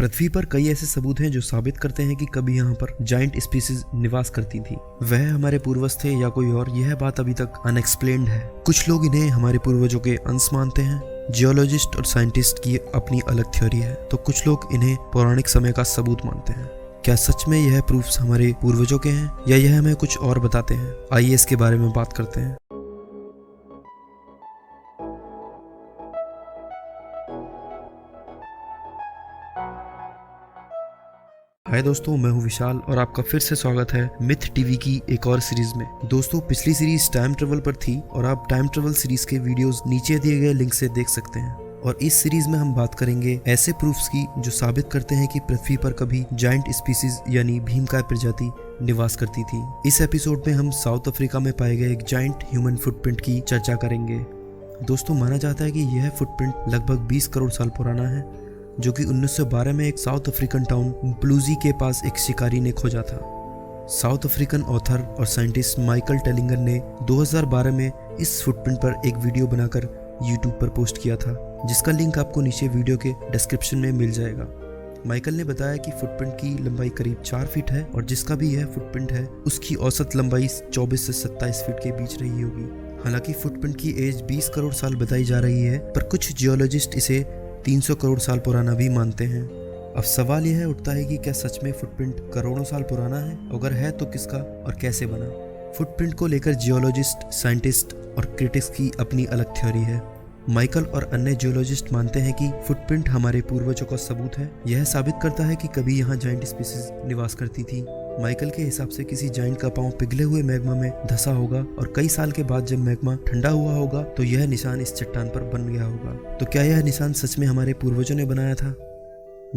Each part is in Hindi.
पृथ्वी पर कई ऐसे सबूत हैं जो साबित करते हैं कि कभी यहाँ पर जायंट स्पीसीज निवास करती थी। वह हमारे पूर्वज थे या कोई और, यह बात अभी तक अनएक्सप्लेन्ड है। कुछ लोग इन्हें हमारे पूर्वजों के अंश मानते हैं। जियोलॉजिस्ट और साइंटिस्ट की अपनी अलग थ्योरी है, तो कुछ लोग इन्हें पौराणिक समय का सबूत मानते हैं। क्या सच में यह प्रूफ्स हमारे पूर्वजों के हैं या यह हमें कुछ और बताते हैं? आइए इसके बारे में बात करते हैं। हाय दोस्तों, मैं हूं विशाल और आपका फिर से स्वागत है मिथ टीवी की एक और सीरीज में। दोस्तों, पिछली सीरीज टाइम ट्रेवल पर थी और आप टाइम ट्रेवल सीरीज के वीडियोस नीचे दिए गए लिंक से देख सकते हैं। और इस सीरीज में हम बात करेंगे ऐसे प्रूफ्स की जो साबित करते हैं कि पृथ्वी पर कभी जायंट स्पीसीज यानी भीमकाय प्रजाति निवास करती थी। इस एपिसोड में हम साउथ अफ्रीका में पाए गए एक जायंट ह्यूमन फुटप्रिंट की चर्चा करेंगे। दोस्तों, माना जाता है कि यह फुटप्रिंट लगभग 20 करोड़ साल पुराना है, जो कि 1912 में एक साउथ अफ्रीकन टाउन प्लूजी के पास एक शिकारी ने खोजा था। साउथ अफ्रीकन ऑथर और साइंटिस्ट माइकल टेलिंगर ने 2012 में इस फुटप्रिंट पर एक वीडियो बनाकर यूट्यूब पर पोस्ट किया था, जिसका लिंक आपको नीचे वीडियो के डिस्क्रिप्शन में मिल जाएगा। माइकल ने बताया कि फुटप्रिंट की लंबाई करीब 4 फीट है और जिसका भी यह फुटप्रिंट है उसकी औसत लंबाई 24 से 27 फीट के बीच रही होगी। हालांकि फुटप्रिंट की एज 20 करोड़ साल बताई जा रही है, पर कुछ जियोलॉजिस्ट इसे 300 करोड़ साल पुराना भी मानते हैं। अब सवाल यह उठता है कि क्या सच में फुटप्रिंट करोड़ों साल पुराना है? अगर है तो किसका और कैसे बना? फुटप्रिंट को लेकर जियोलॉजिस्ट, साइंटिस्ट और क्रिटिक्स की अपनी अलग थ्योरी है। माइकल और अन्य जियोलॉजिस्ट मानते हैं कि फुटप्रिंट हमारे पूर्वजों का सबूत है। यह साबित करता है कि कभी यहाँ जायंट स्पीसीज निवास करती थी। माइकल के हिसाब से किसी जायंट का पांव पिघले हुए मैग्मा में धंसा होगा और कई साल के बाद जब मैग्मा ठंडा हुआ होगा तो यह निशान इस चट्टान पर बन गया होगा। तो क्या यह निशान सच में हमारे पूर्वजों ने बनाया था?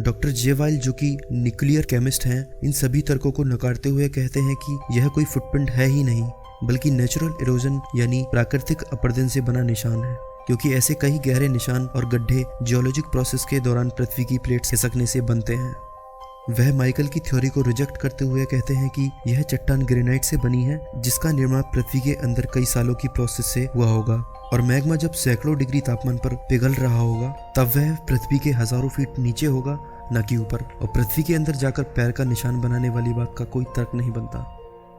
डॉक्टर जे वाइल, जो कि न्यूक्लियर केमिस्ट हैं, इन सभी तर्कों को नकारते हुए कहते हैं कि यह कोई फुटप्रिंट है ही नहीं, बल्कि नेचुरल इरोजन यानी प्राकृतिक अपरदन से बना निशान है, क्योंकि ऐसे कई गहरे निशान और गड्ढे जियोलॉजिक प्रोसेस के दौरान पृथ्वी की प्लेट खिसकने से बनते हैं। वह माइकल की थ्योरी को रिजेक्ट करते हुए कहते हैं कि यह चट्टान ग्रेनाइट से बनी है, जिसका निर्माण पृथ्वी के अंदर कई सालों की प्रोसेस से हुआ होगा और मैग्मा जब सैकड़ों डिग्री तापमान पर पिघल रहा होगा तब वह पृथ्वी के हजारों फीट नीचे होगा, न कि ऊपर, और पृथ्वी के अंदर जाकर पैर का निशान बनाने वाली बात का कोई तर्क नहीं बनता।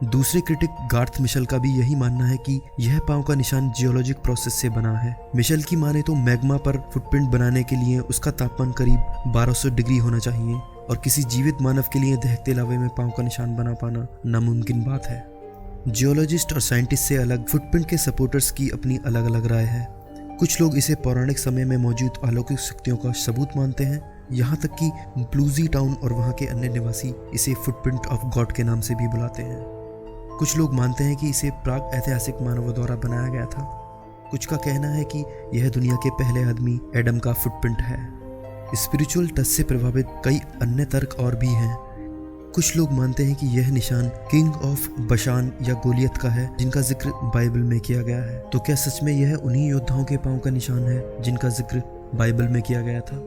दूसरे क्रिटिक गार्थ मिशेल का भी यही मानना है कि यह पांव का निशान जियोलॉजिक प्रोसेस से बना है। मिशेल की माने तो मैग्मा पर फुटप्रिंट बनाने के लिए उसका तापमान करीब 1200 डिग्री होना चाहिए और किसी जीवित मानव के लिए दहकते लावे में पांव का निशान बना पाना नामुमकिन बात है। जियोलॉजिस्ट और साइंटिस्ट से अलग फुटप्रिंट के सपोर्टर्स की अपनी अलग अलग राय है। कुछ लोग इसे पौराणिक समय में मौजूद अलौकिक शक्तियों का सबूत मानते हैं, यहाँ तक कि प्लूजी टाउन और वहाँ के अन्य निवासी इसे फुटप्रिंट ऑफ गॉड के नाम से भी बुलाते हैं। कुछ लोग मानते हैं कि इसे प्राग ऐतिहासिक मानवों द्वारा बनाया गया था। कुछ का कहना है कि यह दुनिया के पहले आदमी एडम का फुटप्रिंट है। स्पिरिचुअल टच से प्रभावित कई अन्य तर्क और भी हैं। कुछ लोग मानते हैं कि यह निशान किंग ऑफ बशान या गोलियत का है, जिनका जिक्र बाइबल में किया गया है। तो क्या सच में यह उन्हीं योद्धाओं के पांव का निशान है जिनका जिक्र बाइबल में किया गया था?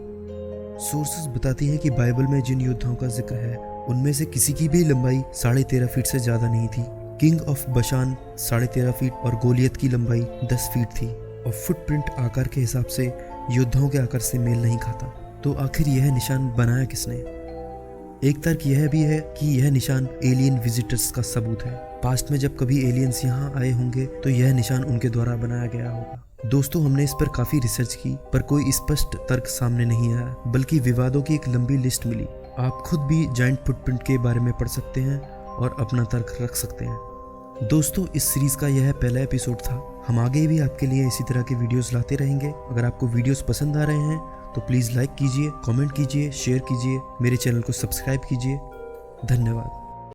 सोर्सेस बताती हैं कि बाइबल में जिन योद्धाओं का जिक्र है उनमें से किसी की भी लंबाई 13.5 फीट से ज्यादा नहीं थी। किंग ऑफ बशान 13.5 फीट और गोलियत की लंबाई 10 फीट थी और फुटप्रिंट आकार के हिसाब से योद्धाओं के आकार से मेल नहीं खाता। तो आखिर यह निशान बनाया किसने? एक तर्क यह भी है कि यह निशान एलियन विजिटर्स का सबूत है। पास्ट में जब कभी एलियंस यहाँ आए होंगे तो यह निशान उनके द्वारा बनाया गया होगा। दोस्तों, हमने इस पर काफी रिसर्च की पर कोई स्पष्ट तर्क सामने नहीं आया, बल्कि विवादों की एक लंबी लिस्ट मिली। आप खुद भी जायंट फुटप्रिंट के बारे में पढ़ सकते हैं और अपना तर्क रख सकते हैं। दोस्तों, इस सीरीज का यह पहला एपिसोड था। हम आगे भी आपके लिए इसी तरह के वीडियोस लाते रहेंगे। अगर आपको वीडियोस पसंद आ रहे हैं तो प्लीज़ लाइक कीजिए, कमेंट कीजिए, शेयर कीजिए, मेरे चैनल को सब्सक्राइब कीजिए। धन्यवाद।